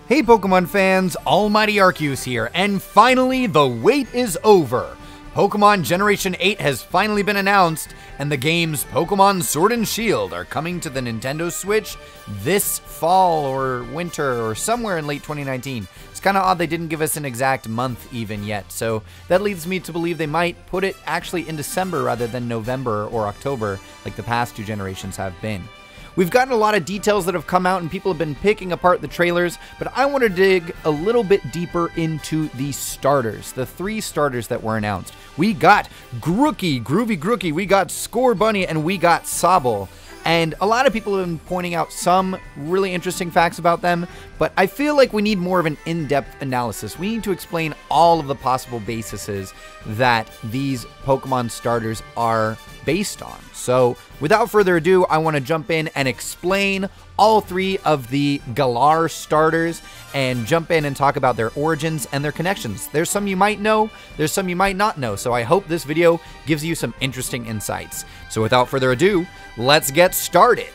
Hey Pokemon fans, AlmightyArceus here, and finally the wait is over. Pokemon Generation 8 has finally been announced, and the games Pokemon Sword and Shield are coming to the Nintendo Switch this fall or winter or somewhere in late 2019. It's kind of odd they didn't give us an exact month even yet, so that leads me to believe they might put it actually in December rather than November or October like the past two generations have been. We've gotten a lot of details that have come out and people have been picking apart the trailers, but I want to dig a little bit deeper into the starters, the three starters that were announced. We got Grookey, Groovy Grookey, we got Scorbunny, and we got Sabo. And a lot of people have been pointing out some really interesting facts about them, but I feel like we need more of an in-depth analysis. We need to explain all of the possible bases that these Pokemon starters are based on. So without further ado, I want to jump in and explain all three of the GALAR starters and jump in and talk about their origins and their connections. There's some you might know, there's some you might not know, so I hope this video gives you some interesting insights. So without further ado, let's get started.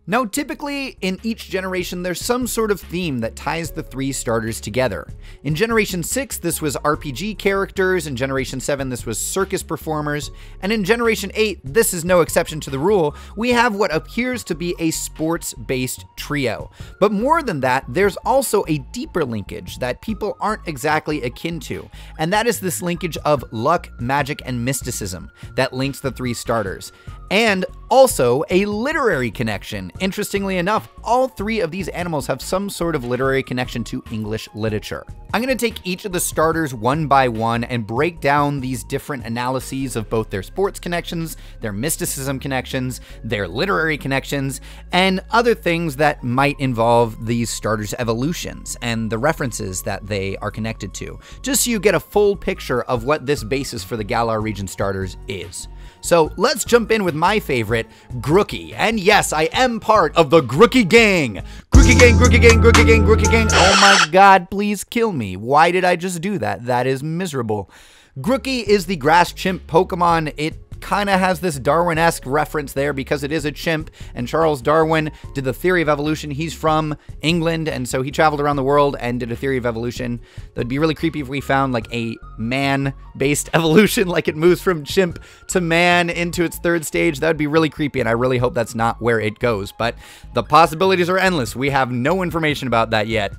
Now, typically, in each generation, there's some sort of theme that ties the three starters together. In Generation 6, this was RPG characters, in Generation 7, this was circus performers, and in Generation 8, this is no exception to the rule, we have what appears to be a sports-based trio. But more than that, there's also a deeper linkage that people aren't exactly akin to, and that is this linkage of luck, magic, and mysticism that links the three starters. And also a literary connection. Interestingly enough, all three of these animals have some sort of literary connection to English literature. I'm going to take each of the starters one by one and break down these different analyses of both their sports connections, their mysticism connections, their literary connections, and other things that might involve these starters' evolutions and the references that they are connected to, just so you get a full picture of what this basis for the Galar region starters is. So let's jump in with my favorite, Grookey. And yes, I am part of the Grookey gang. Grookey gang, Grookey gang, Grookey gang, Grookey gang. Oh my god, please kill me. Why did I just do that? That is miserable. Grookey is the grass chimp Pokemon. It kind of has this Darwin-esque reference there because it is a chimp, and Charles Darwin did the theory of evolution. He's from England, and so he traveled around the world and did a theory of evolution. That'd be really creepy if we found like a man-based evolution, like it moves from chimp to man into its third stage. That would be really creepy, and I really hope that's not where it goes, but the possibilities are endless. We have no information about that yet.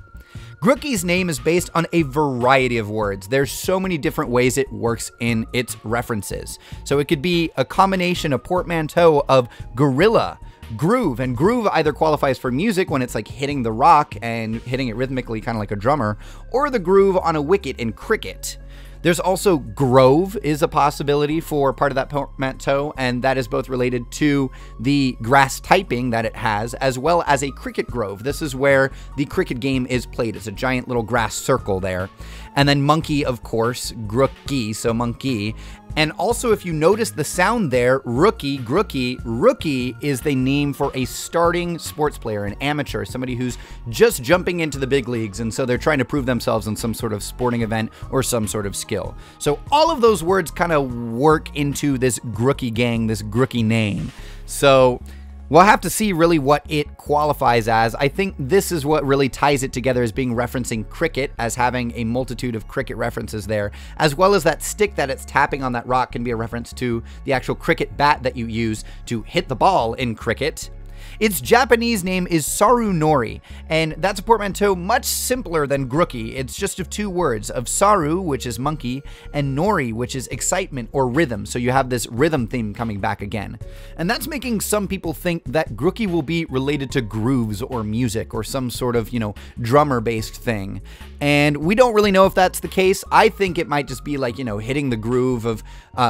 Grookey's name is based on a variety of words. There's so many different ways it works in its references. So it could be a combination, a portmanteau of gorilla, groove, and groove either qualifies for music when it's like hitting the rock and hitting it rhythmically, kind of like a drummer, or the groove on a wicket in cricket. There's also grove is a possibility for part of that portmanteau, and that is both related to the grass typing that it has, as well as a cricket grove. This is where the cricket game is played. It's a giant little grass circle there. And then monkey, of course, Grookey, so monkey. And also, if you notice the sound there, rookie, Grookey, rookie is the name for a starting sports player, an amateur, somebody who's just jumping into the big leagues, and so they're trying to prove themselves in some sort of sporting event or some sort of skill. So all of those words kind of work into this Grookey gang, this Grookey name. So we'll have to see really what it qualifies as. I think this is what really ties it together, as being referencing cricket, as having a multitude of cricket references there, as well as that stick that it's tapping on that rock can be a reference to the actual cricket bat that you use to hit the ball in cricket. Its Japanese name is Sarunori, and that's a portmanteau much simpler than Grookey. It's just of two words, of Saru, which is monkey, and Nori, which is excitement or rhythm, so you have this rhythm theme coming back again. And that's making some people think that Grookey will be related to grooves or music or some sort of, drummer-based thing. And we don't really know if that's the case. I think it might just be like, hitting the groove of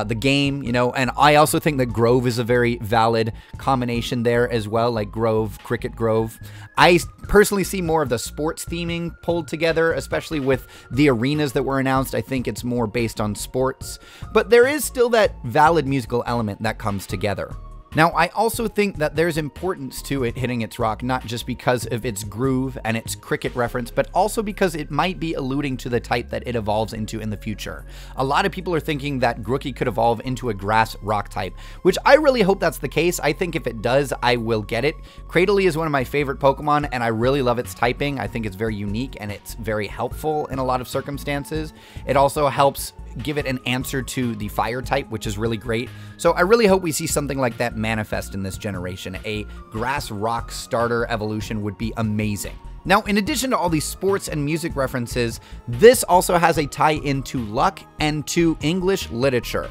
the game, and I also think that grove is a very valid combination there as well, like grove, cricket grove. I personally see more of the sports theming pulled together, especially with the arenas that were announced. I think it's more based on sports, but there is still that valid musical element that comes together. Now, I also think that there's importance to it hitting its rock, not just because of its groove and its cricket reference, but also because it might be alluding to the type that it evolves into in the future. A lot of people are thinking that Grookey could evolve into a grass rock type, which I really hope that's the case. I think if it does, I will get it. Cradily is one of my favorite Pokemon, and I really love its typing. I think it's very unique and it's very helpful in a lot of circumstances. It also helps give it an answer to the fire type, which is really great. So I really hope we see something like that manifest in this generation. A grass rock starter evolution would be amazing. Now, in addition to all these sports and music references, this also has a tie into luck and to English literature,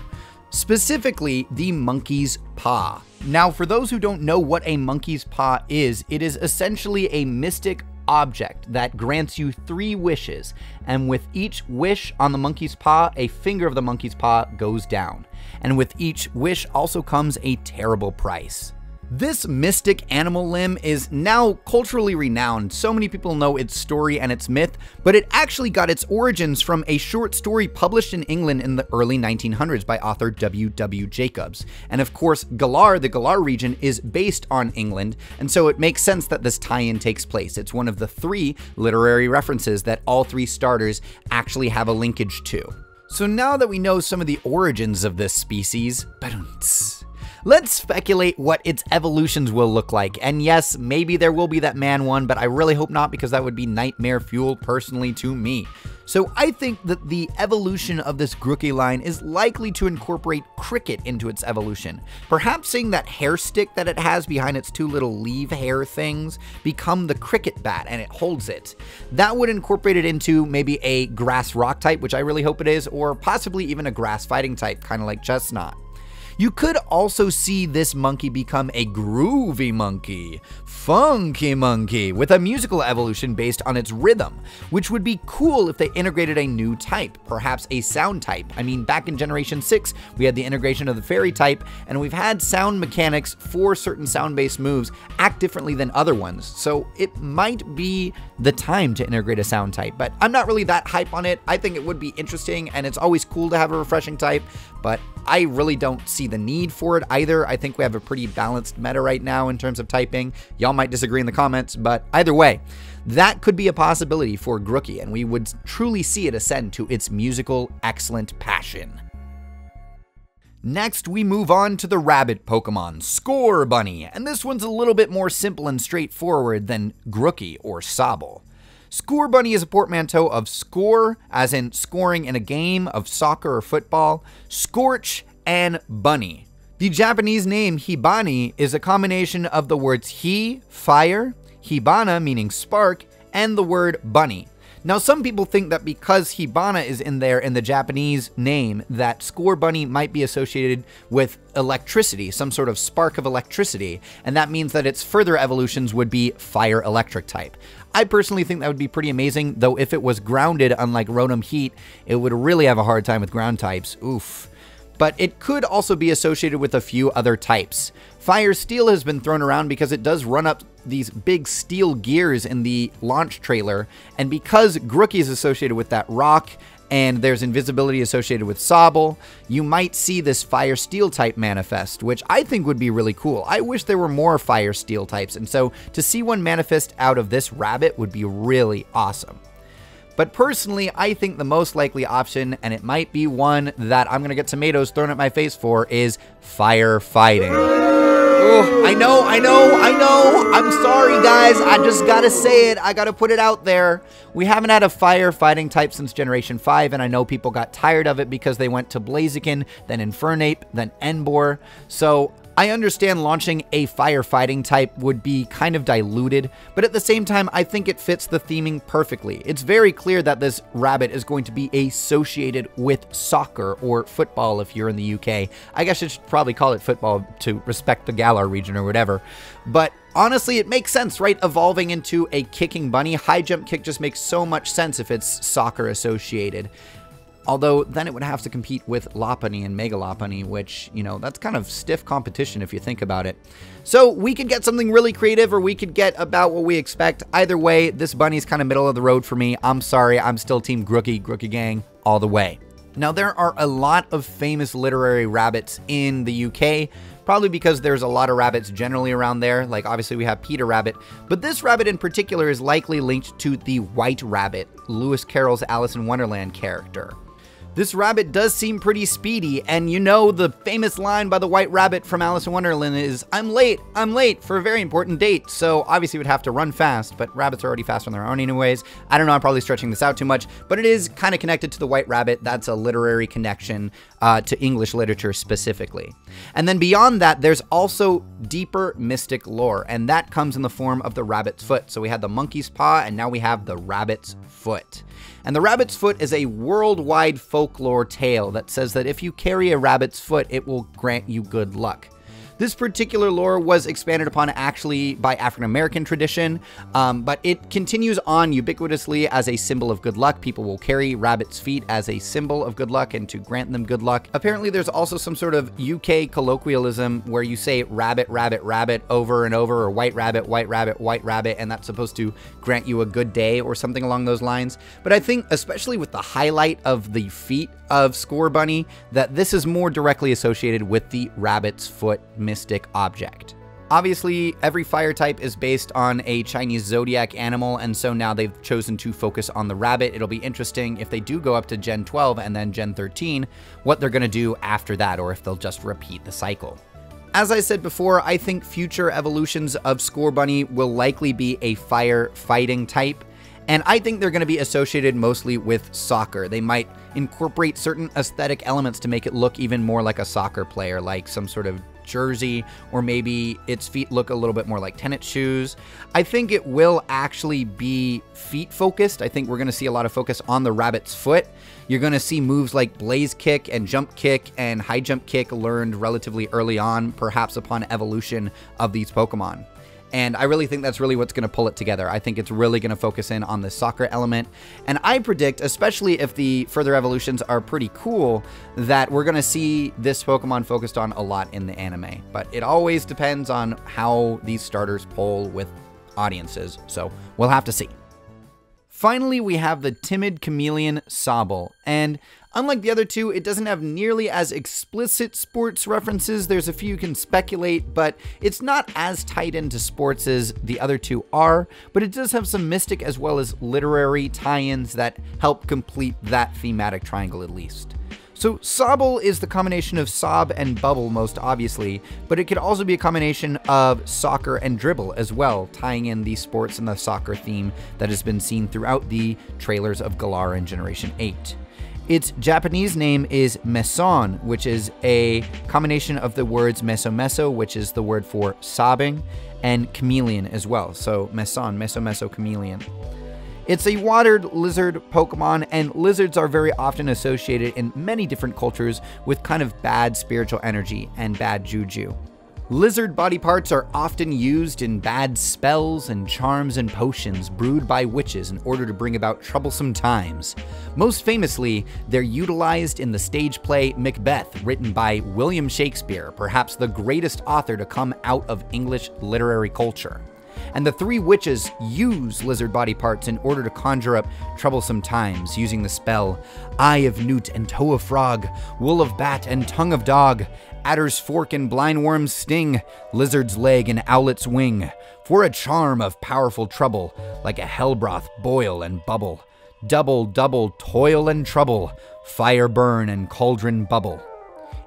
specifically the monkey's paw. Now, for those who don't know what a monkey's paw is, it is essentially a mystic object that grants you 3 wishes, and with each wish on the monkey's paw, a finger of the monkey's paw goes down, and with each wish also comes a terrible price. This mystic animal limb is now culturally renowned. So many people know its story and its myth, but it actually got its origins from a short story published in England in the early 1900s by author W.W. Jacobs. And of course, GALAR, the GALAR region, is based on England, and so it makes sense that this tie-in takes place. It's one of the 3 literary references that all 3 starters actually have a linkage to. So now that we know some of the origins of this species, let's speculate what its evolutions will look like. And yes, maybe there will be that man one, but I really hope not, because that would be nightmare fuel personally to me. So I think that the evolution of this Grookey line is likely to incorporate cricket into its evolution. Perhaps seeing that hair stick that it has behind its 2 little leaf hair things become the cricket bat and it holds it. That would incorporate it into maybe a grass rock type, which I really hope it is, or possibly even a grass fighting type, kind of like Chestnut. You could also see this monkey become a groovy monkey, funky monkey, with a musical evolution based on its rhythm, which would be cool if they integrated a new type, perhaps a sound type. I mean, back in Generation 6, we had the integration of the fairy type, and we've had sound mechanics for certain sound-based moves act differently than other ones, so it might be the time to integrate a sound type, but I'm not really that hype on it. I think it would be interesting, and it's always cool to have a refreshing type, but I really don't see the need for it either. I think we have a pretty balanced meta right now in terms of typing. Y'all might disagree in the comments, but either way, that could be a possibility for Grookey, and we would truly see it ascend to its musical excellent passion. Next, we move on to the rabbit Pokemon, Score Bunny, and this one's a little bit more simple and straightforward than Grookey or Sabo. Score Bunny is a portmanteau of score, as in scoring in a game of soccer or football, scorch, and bunny. The Japanese name Hibani is a combination of the words hi, fire, hibana, meaning spark, and the word bunny. Now, some people think that because Hibana is in there in the Japanese name, that Score Bunny might be associated with electricity, some sort of spark of electricity, and that means that its further evolutions would be fire electric type. I personally think that would be pretty amazing, though if it was grounded, unlike Rotom Heat, it would really have a hard time with ground types. Oof. But it could also be associated with a few other types. Fire Steel has been thrown around because it does run up these big steel gears in the launch trailer, and because Grookey is associated with that rock, and there's invisibility associated with Sabo, you might see this Fire Steel type manifest, which I think would be really cool. I wish there were more Fire Steel types, and so to see one manifest out of this rabbit would be really awesome. But personally, I think the most likely option, and it might be one that I'm going to get tomatoes thrown at my face for, is firefighting. Oh, I know. I'm sorry, guys. I just gotta say it. I gotta put it out there. We haven't had a firefighting type since Generation 5, and I know people got tired of it because they went to Blaziken, then Infernape, then Enbor. So I understand launching a firefighting type would be kind of diluted, but at the same time, I think it fits the theming perfectly. It's very clear that this rabbit is going to be associated with soccer or football if you're in the UK. I guess I should probably call it football to respect the Galar region or whatever. But honestly, it makes sense, right? Evolving into a kicking bunny. High jump kick just makes so much sense if it's soccer associated. Although, then it would have to compete with Lopunny and Mega Lopunny, which, you know, that's kind of stiff competition if you think about it. So, we could get something really creative, or we could get about what we expect. Either way, this bunny's kind of middle of the road for me. I'm sorry, I'm still Team Grookey, Grookey Gang, all the way. Now, there are a lot of famous literary rabbits in the UK, probably because there's a lot of rabbits generally around there. Like, obviously we have Peter Rabbit, but this rabbit in particular is likely linked to the White Rabbit, Lewis Carroll's Alice in Wonderland character. This rabbit does seem pretty speedy, and you know the famous line by the White Rabbit from Alice in Wonderland is, I'm late for a very important date." So obviously it would have to run fast, but rabbits are already fast on their own anyways. I don't know, I'm probably stretching this out too much, but it is kind of connected to the White Rabbit. That's a literary connection to English literature specifically. And then beyond that, there's also deeper mystic lore, and that comes in the form of the rabbit's foot. So we had the monkey's paw, and now we have the rabbit's foot. And the rabbit's foot is a worldwide folklore tale that says that if you carry a rabbit's foot, it will grant you good luck. This particular lore was expanded upon actually by African American tradition, but it continues on ubiquitously as a symbol of good luck. People will carry rabbit's feet as a symbol of good luck and to grant them good luck. Apparently there's also some sort of UK colloquialism where you say rabbit, rabbit, rabbit over and over, or white rabbit, white rabbit, white rabbit, and that's supposed to grant you a good day or something along those lines. But I think, especially with the highlight of the feet of Scorbunny, that this is more directly associated with the rabbit's foot mystic object. Obviously, every fire type is based on a Chinese zodiac animal, and so now they've chosen to focus on the rabbit. It'll be interesting if they do go up to Gen 12 and then Gen 13, what they're going to do after that, or if they'll just repeat the cycle. As I said before, I think future evolutions of Scorbunny will likely be a fire fighting type, and I think they're going to be associated mostly with soccer. They might incorporate certain aesthetic elements to make it look even more like a soccer player, like some sort of jersey, or maybe its feet look a little bit more like tennis shoes. I think it will actually be feet focused. I think we're going to see a lot of focus on the rabbit's foot. You're going to see moves like blaze kick and jump kick and high jump kick learned relatively early on, perhaps upon evolution of these Pokemon. And I really think that's really what's going to pull it together. I think it's really going to focus in on the soccer element. And I predict, especially if the further evolutions are pretty cool, that we're going to see this Pokemon focused on a lot in the anime. But it always depends on how these starters poll with audiences. So we'll have to see. Finally, we have the timid chameleon Sabo, and unlike the other two, it doesn't have nearly as explicit sports references. There's a few you can speculate, but it's not as tied into sports as the other two are, but it does have some mystic as well as literary tie-ins that help complete that thematic triangle at least. So Sabo is the combination of sob and bubble most obviously, but it could also be a combination of soccer and dribble as well, tying in the sports and the soccer theme that has been seen throughout the trailers of Galar in Generation 8. Its Japanese name is Meson, which is a combination of the words meso meso, which is the word for sobbing, and chameleon as well. So Meson, meso meso chameleon. It's a watered lizard Pokemon, and lizards are very often associated in many different cultures with kind of bad spiritual energy and bad juju. Lizard body parts are often used in bad spells and charms and potions brewed by witches in order to bring about troublesome times. Most famously, they're utilized in the stage play Macbeth, written by William Shakespeare, perhaps the greatest author to come out of English literary culture. And the three witches use lizard body parts in order to conjure up troublesome times using the spell Eye of Newt and Toe of Frog, Wool of Bat and Tongue of Dog, Adder's Fork and Blindworm's Sting, Lizard's Leg and Owlet's Wing, for a charm of powerful trouble, like a hellbroth boil and bubble, double, double toil and trouble, fire burn and cauldron bubble.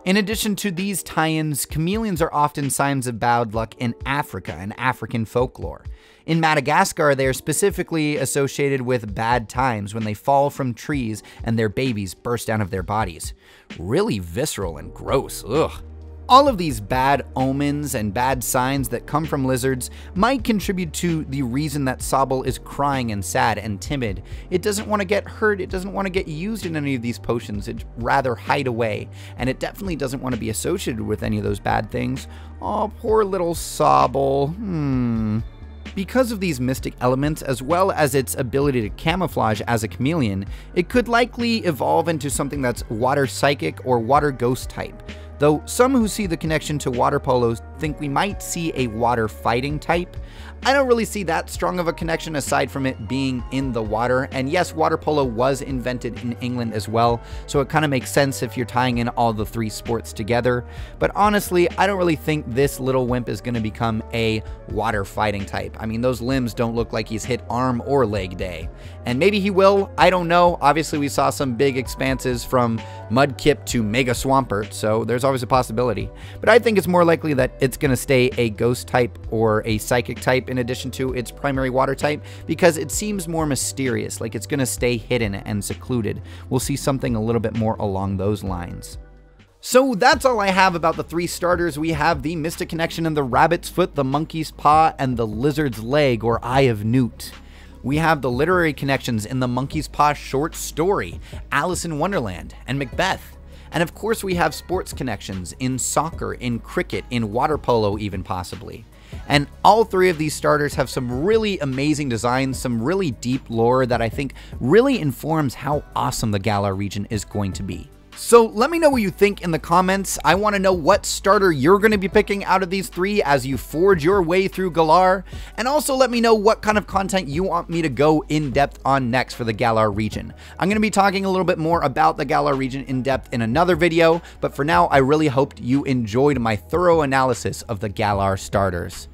In addition to these tie-ins, chameleons are often signs of bad luck in Africa and African folklore. In Madagascar, they are specifically associated with bad times when they fall from trees and their babies burst out of their bodies. Really visceral and gross, ugh. All of these bad omens and bad signs that come from lizards might contribute to the reason that Sabo is crying and sad and timid. It doesn't want to get hurt, it doesn't want to get used in any of these potions, it'd rather hide away, and it definitely doesn't want to be associated with any of those bad things. Oh, poor little Sabo, Because of these mystic elements, as well as its ability to camouflage as a chameleon, it could likely evolve into something that's water psychic or water ghost type. Though some who see the connection to water polos think we might see a water fighting type, I don't really see that strong of a connection aside from it being in the water. And yes, water polo was invented in England as well, so it kind of makes sense if you're tying in all the three sports together. But honestly, I don't really think this little wimp is going to become a water fighting type. I mean, those limbs don't look like he's hit arm or leg day. And maybe he will, I don't know. Obviously, we saw some big expanses from Mudkip to Mega Swampert, so there's always a possibility. But I think it's more likely that it's going to stay a ghost type or a psychic type in addition to its primary water type, because it seems more mysterious, like it's going to stay hidden and secluded. We'll see something a little bit more along those lines. So that's all I have about the three starters. We have the Mystic Connection in the Rabbit's Foot, the Monkey's Paw, and the Lizard's Leg, or Eye of Newt. We have the literary connections in the Monkey's Paw short story, Alice in Wonderland, and Macbeth. And of course we have sports connections in soccer, in cricket, in water polo even possibly. And all three of these starters have some really amazing designs, some really deep lore that I think really informs how awesome the Galar region is going to be. So let me know what you think in the comments. I want to know what starter you're going to be picking out of these three as you forge your way through Galar. And also let me know what kind of content you want me to go in depth on next for the Galar region. I'm going to be talking a little bit more about the Galar region in depth in another video, but for now I really hoped you enjoyed my thorough analysis of the Galar starters.